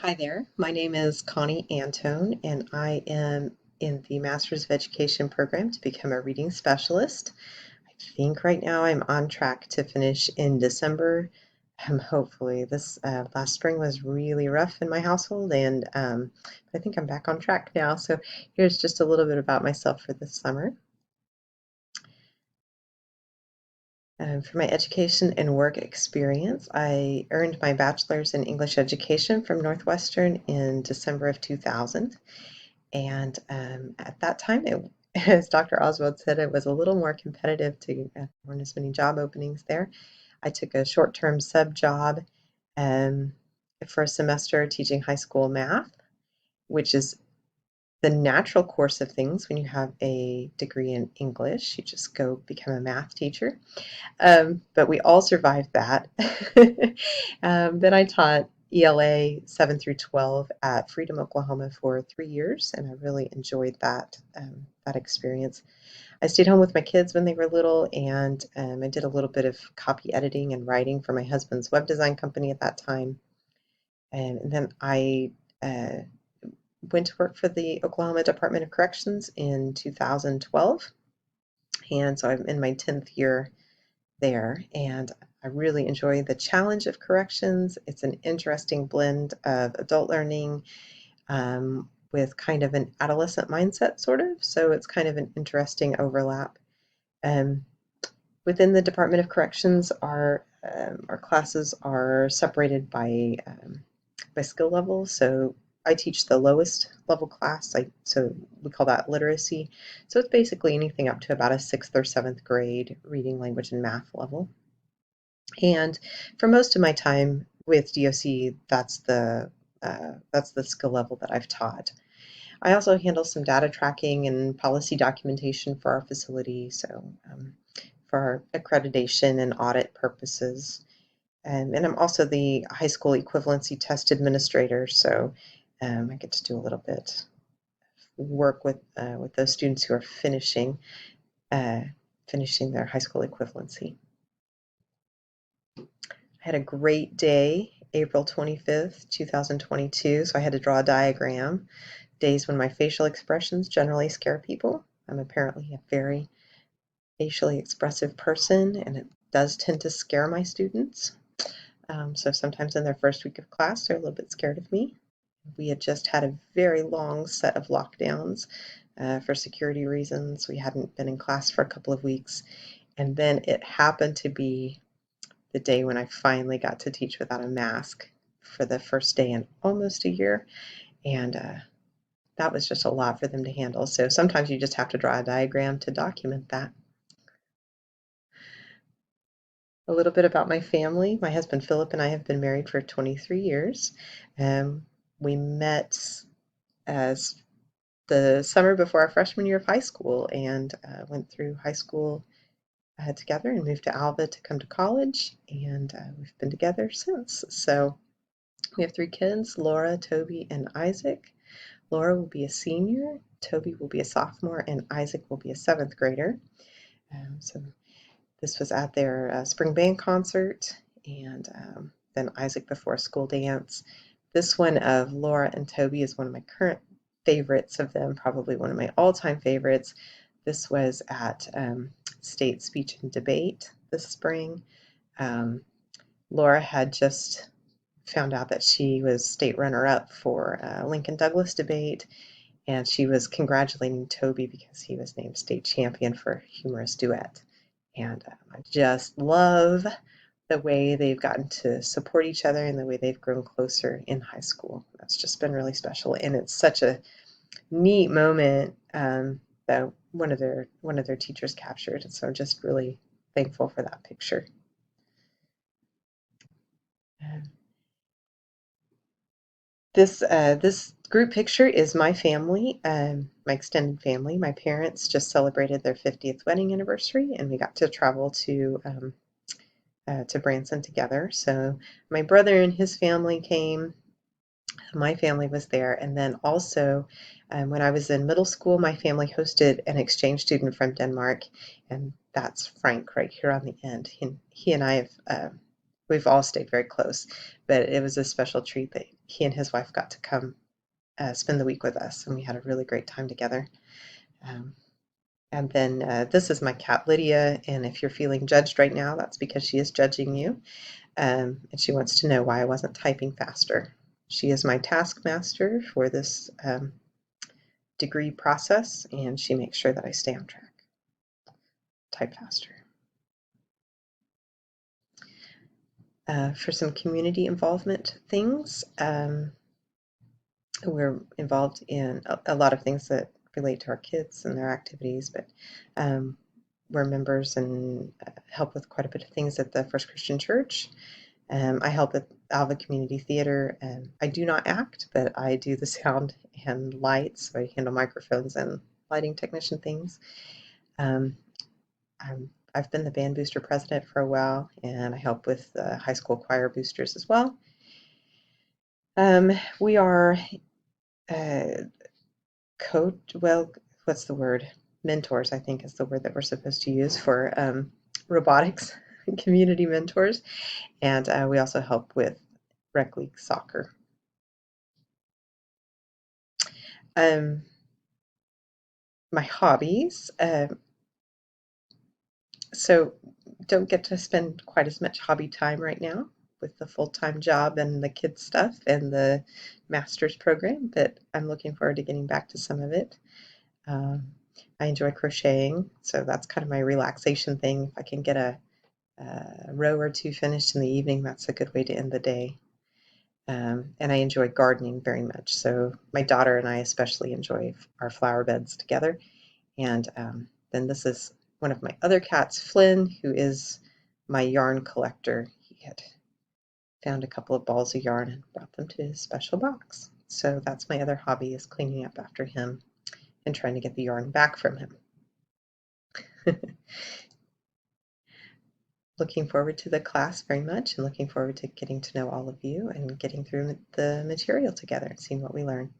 Hi there, my name is Connie Antone, and I am in the Masters of Education program to become a reading specialist. I think right now I'm on track to finish in December. Hopefully, this last spring was really rough in my household, and I think I'm back on track now. So, here's just a little bit about myself for this summer. For my education and work experience, I earned my bachelor's in English education from Northwestern in December of 2000. And at that time, as Dr. Oswald said, it was a little more competitive to there weren't as many job openings there. I took a short-term sub job um, for a semester teaching high school math, which is the natural course of things when you have a degree in English. You just go become a math teacher. But we all survived that. Then I taught ELA 7 through 12 at Freedom, Oklahoma for 3 years, and I really enjoyed that experience. I stayed home with my kids when they were little, and I did a little bit of copy editing and writing for my husband's web design company at that time. And then I uh, went to work for the Oklahoma Department of Corrections in 2012, and so I'm in my 10th year there, and I really enjoy the challenge of corrections. It's an interesting blend of adult learning with kind of an adolescent mindset, sort of. So it's kind of an interesting overlap. Um, Within the Department of Corrections, our classes are separated by skill level. So I teach the lowest level class, so we call that literacy. So it's basically anything up to about a sixth or seventh grade reading, language, and math level. And for most of my time with DOC, that's the skill level that I've taught. I also handle some data tracking and policy documentation for our facility, so for our accreditation and audit purposes. And I'm also the high school equivalency test administrator, so I get to do a little bit of work with those students who are uh, finishing their high school equivalency. I had a great day, April 25th, 2022, so I had to draw a diagram. Days when my facial expressions generally scare people. I'm apparently a very facially expressive person, and it does tend to scare my students. So sometimes in their first week of class, they're a little bit scared of me. We had just had a very long set of lockdowns for security reasons. We hadn't been in class for a couple of weeks, and then it happened to be the day when I finally got to teach without a mask for the first day in almost a year. And that was just a lot for them to handle. So sometimes you just have to draw a diagram to document that. A little bit about my family. My husband Philip and I have been married for 23 years. We met as the summer before our freshman year of high school and went through high school together and moved to Alva to come to college. And we've been together since. So we have three kids, Laura, Toby, and Isaac. Laura will be a senior, Toby will be a sophomore, and Isaac will be a seventh grader. So this was at their spring band concert, and then Isaac before school dance. This one of Laura and Toby is one of my current favorites of them, probably one of my all-time favorites. This was at State Speech and Debate this spring. Um, Laura had just found out that she was state runner-up for Lincoln Douglas debate, and she was congratulating Toby because he was named state champion for humorous duet. And I just love the way they've gotten to support each other and the way they've grown closer in high school. That's just been really special, and it's such a neat moment that one of their teachers captured. And so I'm just really thankful for that picture. Um, this group picture is my family, my extended family. My parents just celebrated their 50th wedding anniversary, and we got to travel to Branson together. So my brother and his family came. My family was there, and then also when I was in middle school, my family hosted an exchange student from Denmark, and that's Frank right here on the end. He and I have we've all stayed very close, but it was a special treat that he and his wife got to come spend the week with us, and we had a really great time together. Um, and then this is my cat Lydia, and if you're feeling judged right now, that's because she is judging you, and she wants to know why I wasn't typing faster. She is my taskmaster for this degree process, and she makes sure that I stay on track. Type faster. For some community involvement things, we're involved in a lot of things that relate to our kids and their activities, but we're members and help with quite a bit of things at the First Christian Church. I help at Alva Community Theater. I do not act, but I do the sound and lights. So I handle microphones and lighting technician things. I've been the band booster president for a while, and I help with the high school choir boosters as well. We are well, what's the word? Mentors, I think is the word that we're supposed to use for robotics, community mentors. And we also help with rec league soccer. My hobbies. So don't get to spend quite as much hobby time right now with the full-time job and the kids stuff and the master's program, but I'm looking forward to getting back to some of it. I enjoy crocheting, so that's kind of my relaxation thing. If I can get a row or two finished in the evening, that's a good way to end the day. And I enjoy gardening very much. So my daughter and I especially enjoy our flower beds together. And then this is one of my other cats, Flynn, who is my yarn collector. He had found a couple of balls of yarn and brought them to his special box. So that's my other hobby, is cleaning up after him and trying to get the yarn back from him. Looking forward to the class very much, and looking forward to getting to know all of you and getting through the material together and seeing what we learn.